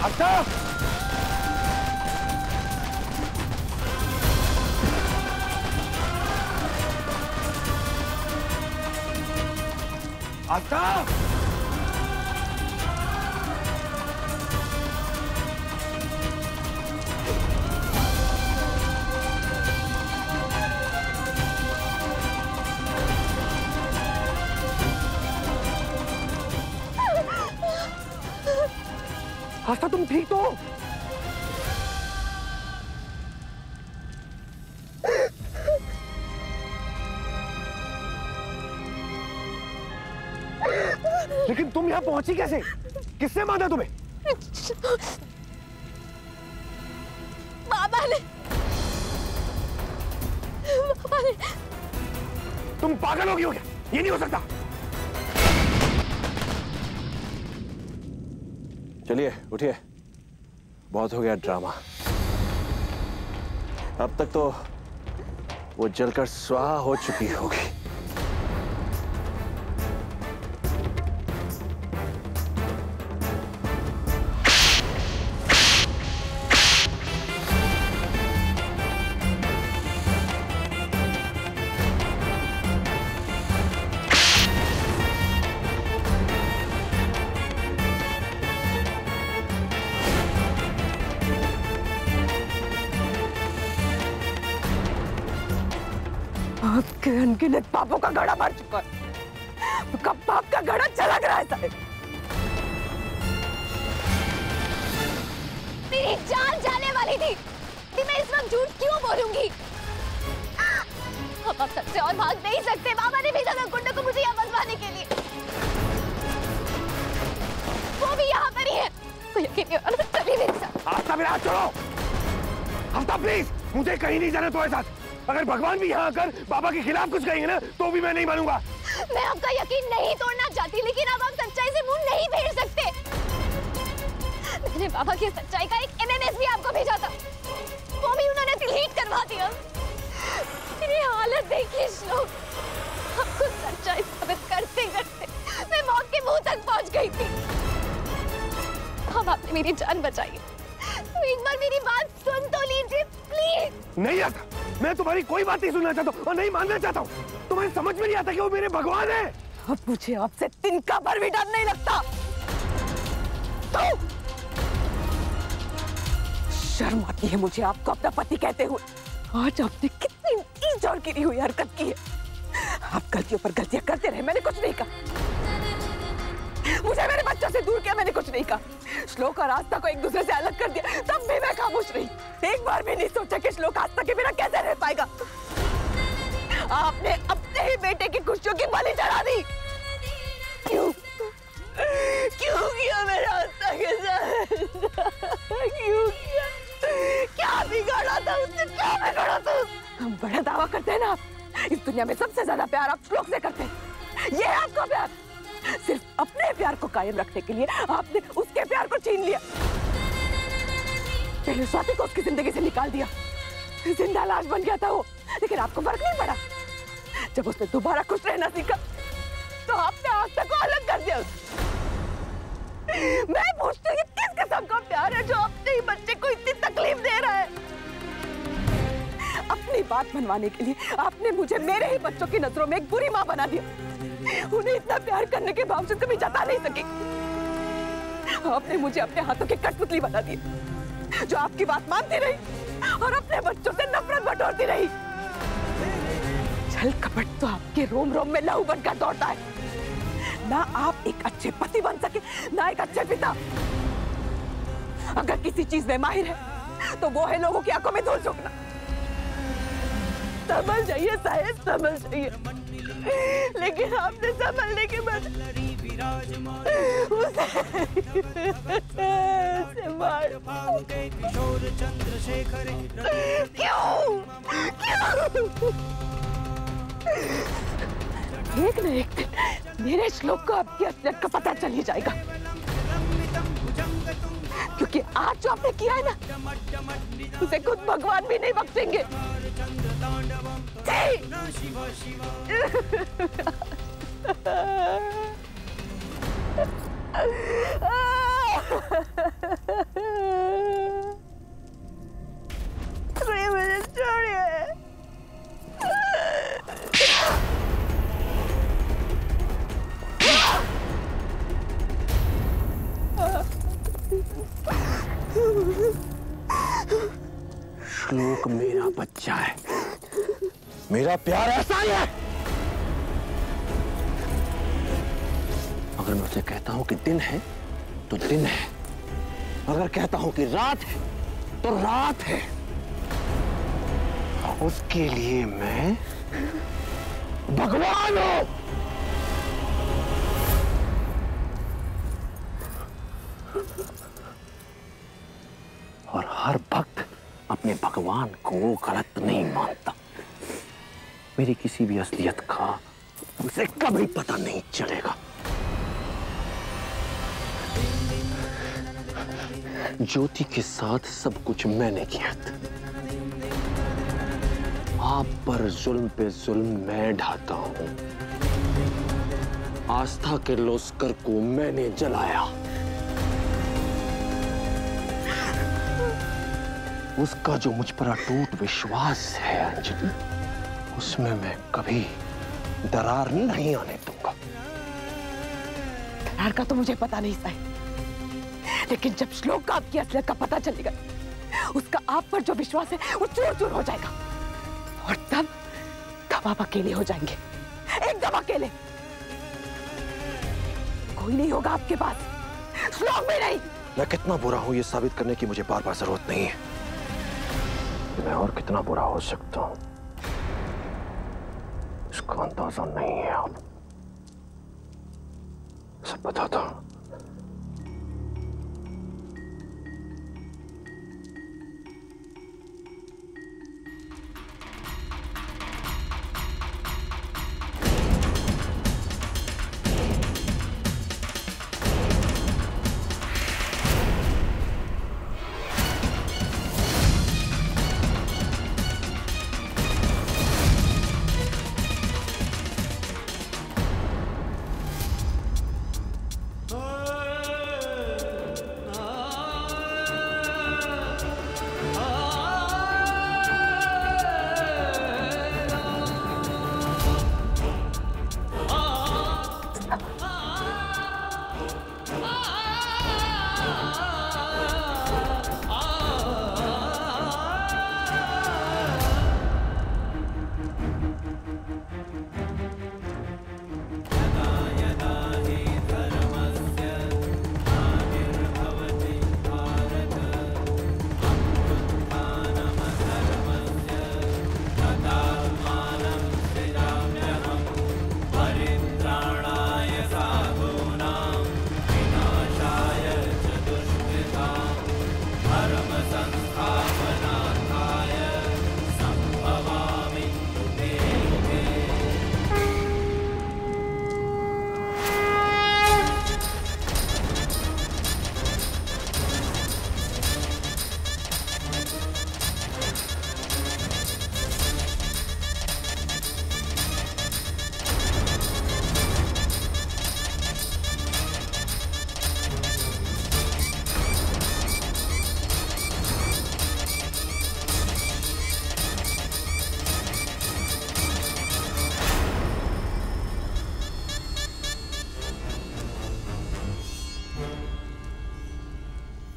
आस्था! आस्था! आस्था, तुम ठीक तो हो? लेकिन तुम यहां पहुंची कैसे? किसने माना तुम्हें? बाबा ने। तुम पागल हो गई हो क्या? ये नहीं हो सकता। चलिए उठिए, बहुत हो गया ड्रामा। अब तक तो वो जलकर स्वाहा हो चुकी होगी। आपके अनगिनत पापों का घड़ा भर चुका है। कब पाप का घड़ा छलक रहा है साहब। मेरी जान जाने वाली थी कि मैं इस वक्त झूठ क्यों बोलूंगी। अब आप सबसे और भाग नहीं सकते। बाबा ने भेजा था गुंडों को मुझे यहाँ बंधवाने के लिए। वो भी यहाँ पर ही है। तो यकीन नहीं हो रहा। चलिए मेरे साथ। आस्था, मेरा हाथ छोड़ो। आस्था प्लीज, मुझे कहीं नहीं जाना तुम्हारे साथ। अगर भगवान भी यहाँ आकर बाबा के खिलाफ कुछ कहेंगे ना तो भी मैं नहीं मानूंगा। मैं आपका यकीन नहीं तोड़ना चाहती, लेकिन अब आप सच्चाई से मुंह नहीं फेर सकते। मैंने बाबा की सच्चाई का एक एमएमएस भी आपको भेजा था, वो भी उन्होंने डिलीट करवा दिया। मेरी हालत देखिए श्लोक, आपको सच्चाई साबित करते करते मैं मौत के मुंह तक पहुंच गई थी। अब आपने मेरी जान बचाई, तो एक बार मेरी बात सुन तो लीजिए प्लीज। नहीं आता, मैं तुम्हारी कोई बात नहीं सुनना चाहता हूँ और नहीं मानना चाहता हूँ। तुम्हें समझ में नहीं आता कि वो मेरे भगवान है। अब मुझे आपसे तिनका भर भी डर नहीं लगता। तो शर्म आती है मुझे आपको अपना पति कहते हुए। आज आपने कितनी नीच और गिरी हुई हरकत की है। आप गलतियों पर गलतियां करते रहे, मैंने कुछ नहीं कहा। मुझे मेरे बच्चों से दूर किया, मैंने कुछ नहीं कहा। श्लोक और आस्था को एक दूसरे से अलग कर दिया, तब भी मैं खामोश रही। एक बार भी नहीं सोचा कि श्लोक आस्था के बिना कैसे रह पाएगा। आपने अपने ही बेटे की खुशियों की बलि चढ़ा दी। क्यों क्यों किया मेरा आस्था के साथ? क्यों किया? क्या बिगाड़ा था उसने? क्या बिगाड़ा था? हम बड़ा दावा करते हैं ना आप, इस दुनिया में सबसे ज्यादा प्यार आप श्लोक से करते हैं। ये आपका प्यार। सिर्फ अपने प्यार को कायम रखने के लिए आपने उसके प्यार को छीन लिया। पहले स्वाति को उसकी जिंदगी से निकाल दिया, जिंदा लाश बन गया था वो, लेकिन आपको फर्क नहीं पड़ा। जब उसने दोबारा खुश रहना सीखा तो आपने आस्था को अलग कर दिया। मैं पूछती हूँ, किस किस्म का प्यार है जो अपने ही बच्चे को इतनी तकलीफ दे रहा है? अपनी बात मनवाने के लिए आपने मुझे मेरे ही बच्चों की नजरों में एक बुरी माँ बना दिया। उन्हें इतना प्यार करने के बावजूद कभी जता नहीं सकी। आपने मुझे अपने हाथों की कठपुतली बना दी, जो आपकी बात मानती रही और अपने बच्चों से नफरत बटोरती रही। छल कपट तो आपके रोम रोम में लहू बनकर दौड़ता है। ना आप एक अच्छे पति बन सके, ना एक अच्छे पिता। अगर किसी चीज में माहिर है तो वो है लोगों की आंखों में धूल झोंकना। समझ जाइए साहेब, समझ जाइए। लेकिन आपने संभलने के बाद उसे मार। क्यों? एक न एक दिन मेरे श्लोक को आपकी असलियत का पता चल ही जाएगा। क्योंकि आज जो आपने किया है ना, उसे खुद भगवान भी नहीं बख्शेंगे। श्लोक मेरा बच्चा है, मेरा प्यार ऐसा ही है। अगर मैं उसे कहता हूं कि दिन है तो दिन है, अगर कहता हूं कि रात है तो रात है। उसके लिए मैं भगवान हूं। और हर भक्त अपने भगवान को गलत नहीं मानता। मेरी किसी भी असलियत का उसे कभी पता नहीं चलेगा। ज्योति के साथ सब कुछ मैंने किया था। आप पर जुल्म पे जुल्म मैं ढाता हूं। आस्था के लश्कर को मैंने जलाया। उसका जो मुझ पर अटूट विश्वास है अंजलि, उसमें मैं कभी दरार नहीं आने दूंगा। दरार का तो मुझे पता नहीं साईं, लेकिन जब श्लोक का आपकी असलियत का पता चलेगा, उसका आप पर जो विश्वास है वो चूर चूर हो जाएगा। और तब आप अकेले हो जाएंगे, एकदम अकेले। कोई नहीं होगा आपके पास, श्लोक भी नहीं। मैं कितना बुरा हूं ये साबित करने की मुझे बार बार जरूरत नहीं है। मैं और कितना बुरा हो सकता हूं इसका अंदाजा नहीं है। आप सब बताता हूं।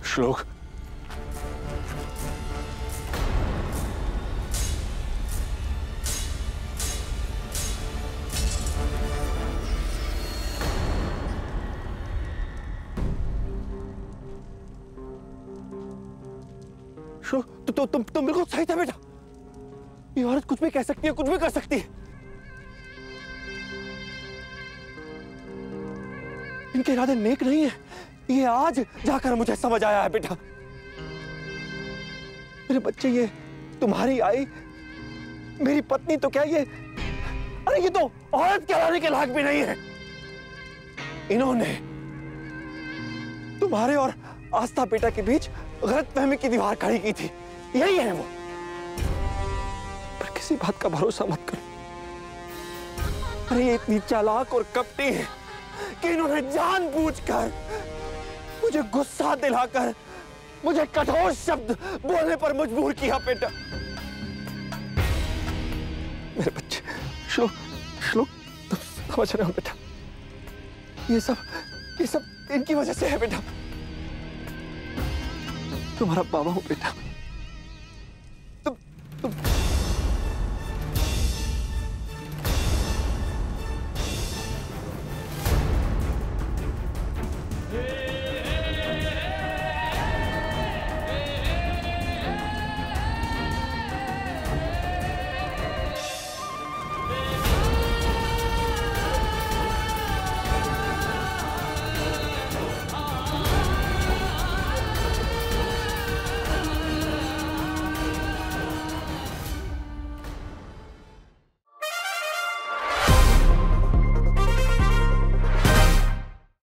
श्लोक, तुम बिल्कुल सही था बेटा। ये औरत कुछ भी कह सकती है, कुछ भी कर सकती है। इनके इरादे नेक नहीं है, ये आज जाकर मुझे समझ आया है बेटा। मेरे बच्चे, ये तुम्हारी आई, मेरी पत्नी तो क्या, ये अरे ये तो औरत कहलाने के लायक भी नहीं है। इन्होंने तुम्हारे और आस्था बेटा के बीच गलतफहमी की दीवार खड़ी की थी। यही है वो। पर किसी बात का भरोसा मत करो। अरे ये इतनी चालाक और कपटी है कि इन्होंने जानबूझकर मुझे गुस्सा दिलाकर मुझे कठोर शब्द बोलने पर मजबूर किया बेटा। मेरे बच्चे, श्लोक तुम समझ रहे हो बेटा? ये सब इनकी वजह से है बेटा। तुम्हारा बाबा हूं बेटा।